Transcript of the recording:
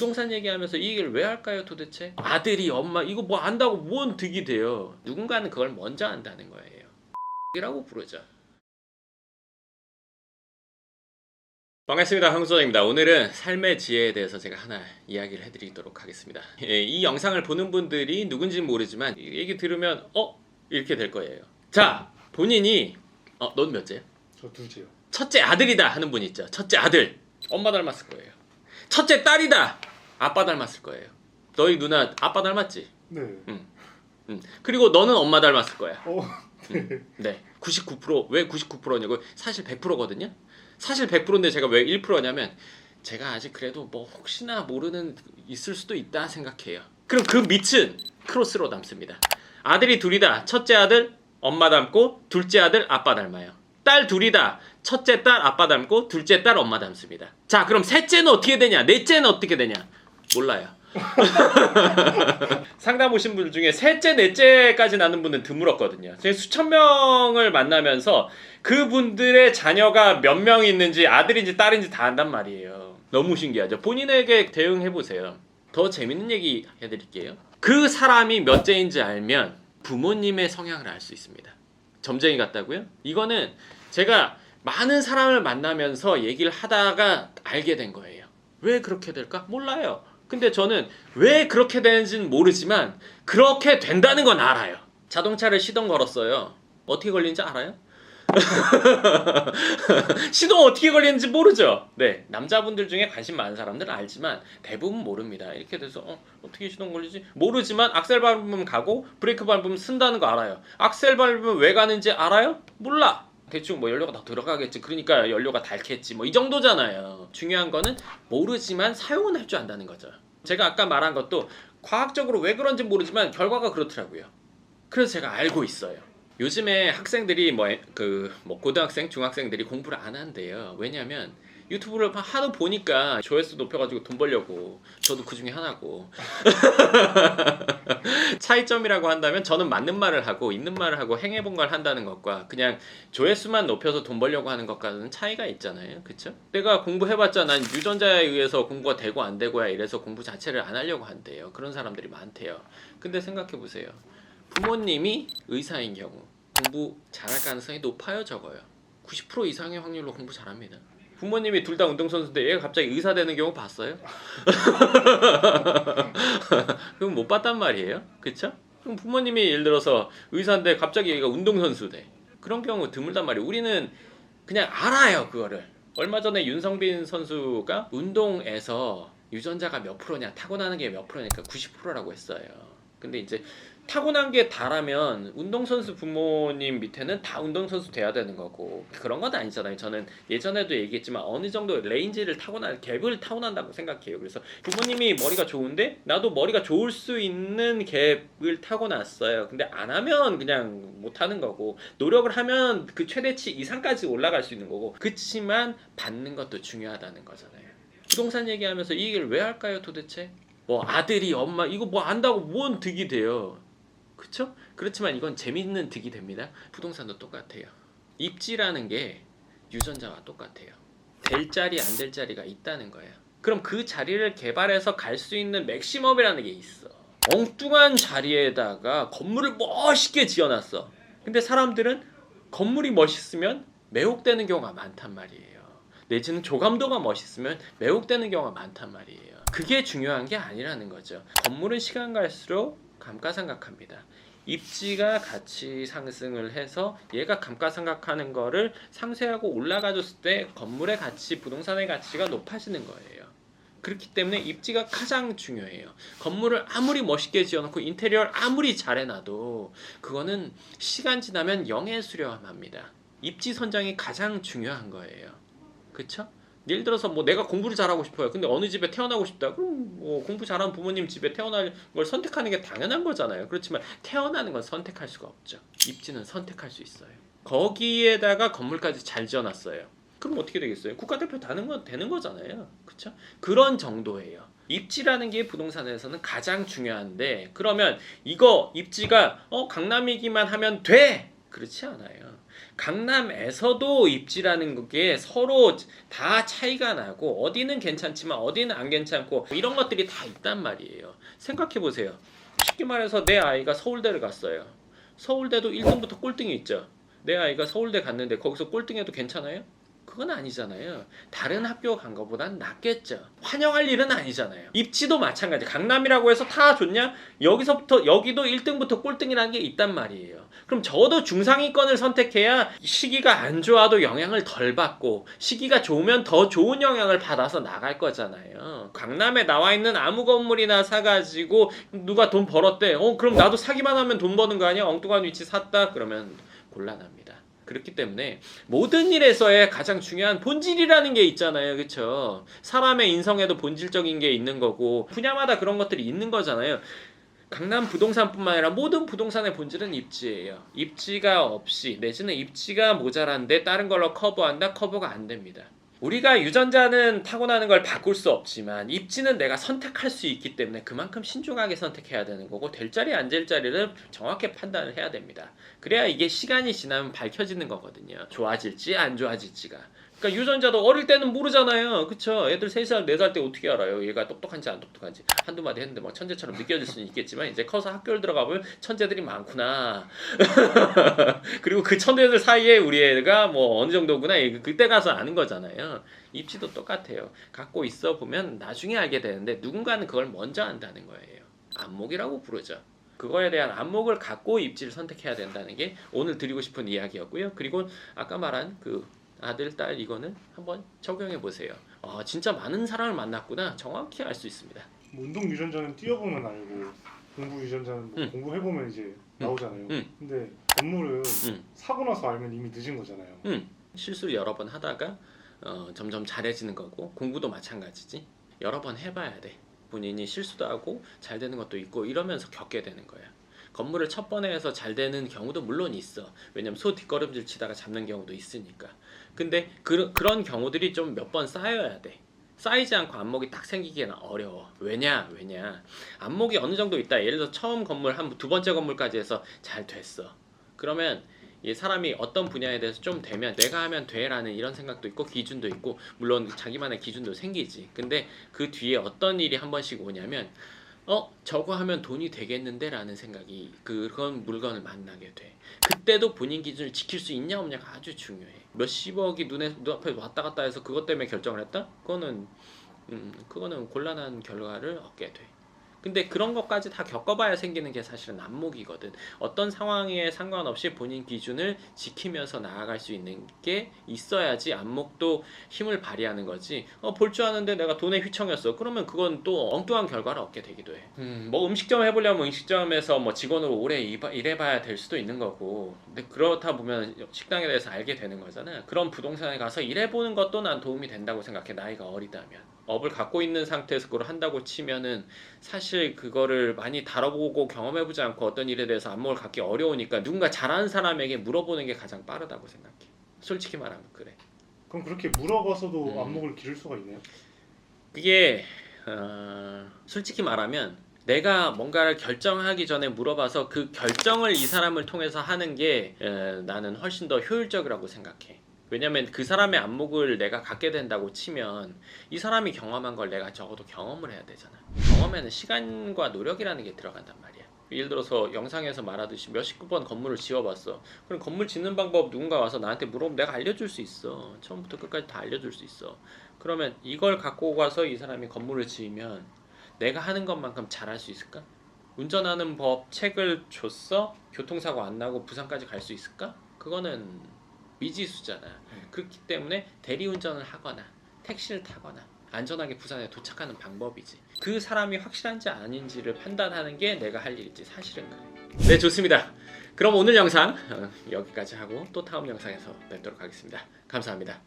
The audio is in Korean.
부동산 얘기하면서 이 얘기를 왜 할까요 도대체? 아들이 엄마 이거 뭐 안다고 뭔 득이 돼요. 누군가는 그걸 먼저 안다는 거예요. 이라고 부르죠. 반갑습니다. 황소장입니다. 오늘은 삶의 지혜에 대해서 제가 하나 이야기를 해드리도록 하겠습니다. 이 영상을 보는 분들이 누군지는 모르지만 이 얘기 들으면 이렇게 될 거예요. 자, 본인이 넌 몇째요? 저 둘째요. 첫째 아들이다 하는 분 있죠. 첫째 아들 엄마 닮았을 거예요. 첫째 딸이다 아빠 닮았을 거예요. 너희 누나 아빠 닮았지? 네. 그리고 너는 엄마 닮았을 거야. 네. 네. 99%. 왜 99%냐고? 사실 100%거든요. 사실 100%인데 제가 왜 1%냐면 제가 아직 그래도 뭐 혹시나 모르는 있을 수도 있다 생각해요. 그럼 그 밑은 크로스로 남습니다. 아들이 둘이다. 첫째 아들 엄마 닮고 둘째 아들 아빠 닮아요. 딸 둘이다. 첫째 딸 아빠 닮고 둘째 딸 엄마 닮습니다. 자, 그럼 셋째는 어떻게 되냐? 넷째는 어떻게 되냐? 몰라요. 상담 오신 분 중에 셋째, 넷째까지 나는 분은 드물었거든요. 제가 수천 명을 만나면서 그분들의 자녀가 몇 명이 있는지 아들인지 딸인지 다 안단 말이에요. 너무 신기하죠. 본인에게 대응해보세요. 더 재밌는 얘기 해드릴게요. 그 사람이 몇째인지 알면 부모님의 성향을 알 수 있습니다. 점쟁이 같다고요? 이거는 제가 많은 사람을 만나면서 얘기를 하다가 알게 된 거예요. 왜 그렇게 될까? 몰라요. 근데 저는 왜 그렇게 되는지는 모르지만 그렇게 된다는 건 알아요. 자동차를 시동 걸었어요. 어떻게 걸리는지 알아요? 시동 어떻게 걸리는지 모르죠. 네, 남자분들 중에 관심 많은 사람들은 알지만 대부분 모릅니다. 이렇게 돼서 어떻게 시동 걸리지? 모르지만 악셀 밟으면 가고 브레이크 밟으면 쓴다는 거 알아요. 악셀 밟으면 왜 가는지 알아요? 몰라. 대충 뭐 연료가 더 들어가겠지. 그러니까 연료가 닳겠지. 뭐 이 정도잖아요. 중요한 거는 모르지만 사용은 할 줄 안다는 거죠. 제가 아까 말한 것도 과학적으로 왜 그런지 모르지만 결과가 그렇더라고요. 그래서 제가 알고 있어요. 요즘에 학생들이 고등학생, 중학생들이 공부를 안 한대요. 왜냐면 유튜브를 하도 보니까 조회수 높여가지고 돈 벌려고. 저도 그 중에 하나고. 차이점이라고 한다면 저는 맞는 말을 하고 있는 말을 하고 행해본 걸 한다는 것과 그냥 조회수만 높여서 돈 벌려고 하는 것과는 차이가 있잖아요. 그쵸? 내가 공부해봤자 난 유전자에 의해서 공부가 되고 안 되고야 이래서 공부 자체를 안 하려고 한대요. 그런 사람들이 많대요. 근데 생각해보세요. 부모님이 의사인 경우 공부 잘할 가능성이 높아요, 적어요? 90% 이상의 확률로 공부 잘합니다. 부모님이 둘 다 운동선수인데 얘가 갑자기 의사 되는 경우 봤어요? 그럼 못 봤단 말이에요. 그쵸? 그럼 부모님이 예를 들어서 의사인데 갑자기 얘가 운동선수 돼. 그런 경우 드물단 말이에요. 우리는 그냥 알아요, 그거를. 얼마 전에 윤성빈 선수가 운동에서 유전자가 몇 프로냐, 타고나는 게 몇 프로니까 90%라고 했어요. 근데 이제 타고난 게 다라면 운동선수 부모님 밑에는 다 운동선수 돼야 되는 거고 그런 건 아니잖아요. 저는 예전에도 얘기했지만 어느 정도 레인지를 갭을 타고난다고 생각해요. 그래서 부모님이 머리가 좋은데 나도 머리가 좋을 수 있는 갭을 타고났어요. 근데 안 하면 그냥 못 하는 거고 노력을 하면 그 최대치 이상까지 올라갈 수 있는 거고 그치만 받는 것도 중요하다는 거잖아요. 부동산 얘기하면서 이 얘기를 왜 할까요 도대체? 뭐 아들이 엄마 이거 뭐 안다고 뭔 득이 돼요. 그쵸? 그렇지만 이건 재밌는 득이 됩니다. 부동산도 똑같아요. 입지라는 게 유전자와 똑같아요. 될 자리 안 될 자리가 있다는 거예요. 그럼 그 자리를 개발해서 갈 수 있는 맥시멈이라는 게 있어. 엉뚱한 자리에다가 건물을 멋있게 지어놨어. 근데 사람들은 건물이 멋있으면 매혹되는 경우가 많단 말이에요. 내지는 조감도가 멋있으면 매혹되는 경우가 많단 말이에요. 그게 중요한 게 아니라는 거죠. 건물은 시간 갈수록 감가상각합니다. 입지가 가치 상승을 해서 얘가 감가상각하는 거를 상쇄하고 올라가줬을 때 건물의 가치, 부동산의 가치가 높아지는 거예요. 그렇기 때문에 입지가 가장 중요해요. 건물을 아무리 멋있게 지어놓고 인테리어를 아무리 잘해놔도 그거는 시간 지나면 영에 수렴합니다. 입지 선정이 가장 중요한 거예요. 그쵸? 예를 들어서 뭐 내가 공부를 잘하고 싶어요. 근데 어느 집에 태어나고 싶다. 그럼 뭐 공부 잘하는 부모님 집에 태어날 걸 선택하는 게 당연한 거잖아요. 그렇지만 태어나는 건 선택할 수가 없죠. 입지는 선택할 수 있어요. 거기에다가 건물까지 잘 지어놨어요. 그럼 어떻게 되겠어요? 국가대표 되는 거잖아요. 그렇죠? 그런 정도예요. 입지라는 게 부동산에서는 가장 중요한데 그러면 이거 입지가 강남이기만 하면 돼? 그렇지 않아요. 강남에서도 입지라는 게 서로 다 차이가 나고 어디는 괜찮지만 어디는 안 괜찮고 이런 것들이 다 있단 말이에요. 생각해 보세요. 쉽게 말해서 내 아이가 서울대를 갔어요. 서울대도 1등부터 꼴등이 있죠. 내 아이가 서울대 갔는데 거기서 꼴등해도 괜찮아요? 그건 아니잖아요. 다른 학교 간 것보단 낫겠죠. 환영할 일은 아니잖아요. 입지도 마찬가지. 강남이라고 해서 다 좋냐? 여기서부터 여기도 1등부터 꼴등이라는 게 있단 말이에요. 그럼 저도 중상위권을 선택해야 시기가 안 좋아도 영향을 덜 받고 시기가 좋으면 더 좋은 영향을 받아서 나갈 거잖아요. 강남에 나와 있는 아무 건물이나 사가지고 누가 돈 벌었대. 그럼 나도 사기만 하면 돈 버는 거 아니야? 엉뚱한 위치 샀다? 그러면 곤란합니다. 그렇기 때문에 모든 일에서의 가장 중요한 본질이라는 게 있잖아요. 그렇죠? 사람의 인성에도 본질적인 게 있는 거고 분야마다 그런 것들이 있는 거잖아요. 강남 부동산뿐만 아니라 모든 부동산의 본질은 입지예요. 입지가 없이 내지는 입지가 모자란데 다른 걸로 커버한다? 커버가 안 됩니다. 우리가 유전자는 타고나는 걸 바꿀 수 없지만 입지는 내가 선택할 수 있기 때문에 그만큼 신중하게 선택해야 되는 거고 될 자리 안 될 자리를 정확히 판단을 해야 됩니다. 그래야 이게 시간이 지나면 밝혀지는 거거든요. 좋아질지 안 좋아질지가. 그러니까 유전자도 어릴 때는 모르잖아요. 그쵸? 애들 3살, 4살 때 어떻게 알아요? 얘가 똑똑한지 안 똑똑한지. 한두 마디 했는데 막 천재처럼 느껴질 수는 있겠지만 이제 커서 학교를 들어가 보면 천재들이 많구나. 그리고 그 천재들 사이에 우리 애가 뭐 어느 정도구나. 그때 가서 아는 거잖아요. 입지도 똑같아요. 갖고 있어 보면 나중에 알게 되는데 누군가는 그걸 먼저 안다는 거예요. 안목이라고 부르죠. 그거에 대한 안목을 갖고 입지를 선택해야 된다는 게 오늘 드리고 싶은 이야기였고요. 그리고 아까 말한 그 아들, 딸 이거는 한번 적용해 보세요. 진짜 많은 사람을 만났구나. 정확히 알 수 있습니다. 뭐 운동 유전자는 뛰어보면 알고 공부 유전자는 뭐 공부해보면 이제 나오잖아요. 근데 건물은 사고 나서 알면 이미 늦은 거잖아요. 실수를 여러 번 하다가 점점 잘해지는 거고 공부도 마찬가지지. 여러 번 해봐야 돼. 본인이 실수도 하고 잘 되는 것도 있고 이러면서 겪게 되는 거야. 건물을 첫 번에 해서 잘 되는 경우도 물론 있어. 왜냐면 소 뒷걸음질 치다가 잡는 경우도 있으니까. 근데 그런 경우들이 좀 몇 번 쌓여야 돼. 쌓이지 않고 안목이 딱 생기기는 어려워. 왜냐? 안목이 어느 정도 있다. 예를 들어 처음 건물 한 두 번째 건물까지 해서 잘 됐어. 그러면 이 사람이 어떤 분야에 대해서 좀 되면 내가 하면 돼라는 이런 생각도 있고 기준도 있고 물론 자기만의 기준도 생기지. 근데 그 뒤에 어떤 일이 한 번씩 오냐면 저거 하면 돈이 되겠는데 라는 생각이 그런 물건을 만나게 돼. 그때도 본인 기준을 지킬 수 있냐 없냐가 아주 중요해. 몇십억이 눈앞에 왔다 갔다 해서 그것 때문에 결정을 했다? 그거는 곤란한 결과를 얻게 돼. 근데 그런 것까지 다 겪어봐야 생기는 게 사실은 안목이거든. 어떤 상황에 상관없이 본인 기준을 지키면서 나아갈 수 있는 게 있어야지 안목도 힘을 발휘하는 거지. 볼 줄 아는데 내가 돈에 휘청였어. 그러면 그건 또 엉뚱한 결과를 얻게 되기도 해. 뭐 음식점 해보려면 음식점에서 뭐 직원으로 오래 일해봐야 될 수도 있는 거고. 근데 그렇다 보면 식당에 대해서 알게 되는 거잖아. 그런 부동산에 가서 일해보는 것도 난 도움이 된다고 생각해. 나이가 어리다면. 업을 갖고 있는 상태에서 그걸 한다고 치면은 사실 그거를 많이 다뤄보고 경험해보지 않고 어떤 일에 대해서 안목을 갖기 어려우니까 누군가 잘하는 사람에게 물어보는 게 가장 빠르다고 생각해. 솔직히 말하면 그래. 그럼 그렇게 물어봐서도 안목을 기를 수가 있나요? 그게 솔직히 말하면 내가 뭔가를 결정하기 전에 물어봐서 그 결정을 이 사람을 통해서 하는 게 나는 훨씬 더 효율적이라고 생각해. 왜냐면 그 사람의 안목을 내가 갖게 된다고 치면 이 사람이 경험한 걸 내가 적어도 경험을 해야 되잖아. 경험에는 시간과 노력이라는 게 들어간단 말이야. 예를 들어서 영상에서 말하듯이 몇십 번 건물을 지어봤어. 그럼 건물 짓는 방법 누군가 와서 나한테 물어보면 내가 알려줄 수 있어. 처음부터 끝까지 다 알려줄 수 있어. 그러면 이걸 갖고 가서 이 사람이 건물을 지으면 내가 하는 것만큼 잘할 수 있을까? 운전하는 법 책을 줬어? 교통사고 안 나고 부산까지 갈 수 있을까? 그거는 미지수잖아. 그렇기 때문에 대리운전을 하거나 택시를 타거나 안전하게 부산에 도착하는 방법이지. 그 사람이 확실한지 아닌지를 판단하는 게 내가 할 일이지. 사실은 그래. 네, 좋습니다. 그럼 오늘 영상 여기까지 하고 또 다음 영상에서 뵙도록 하겠습니다. 감사합니다.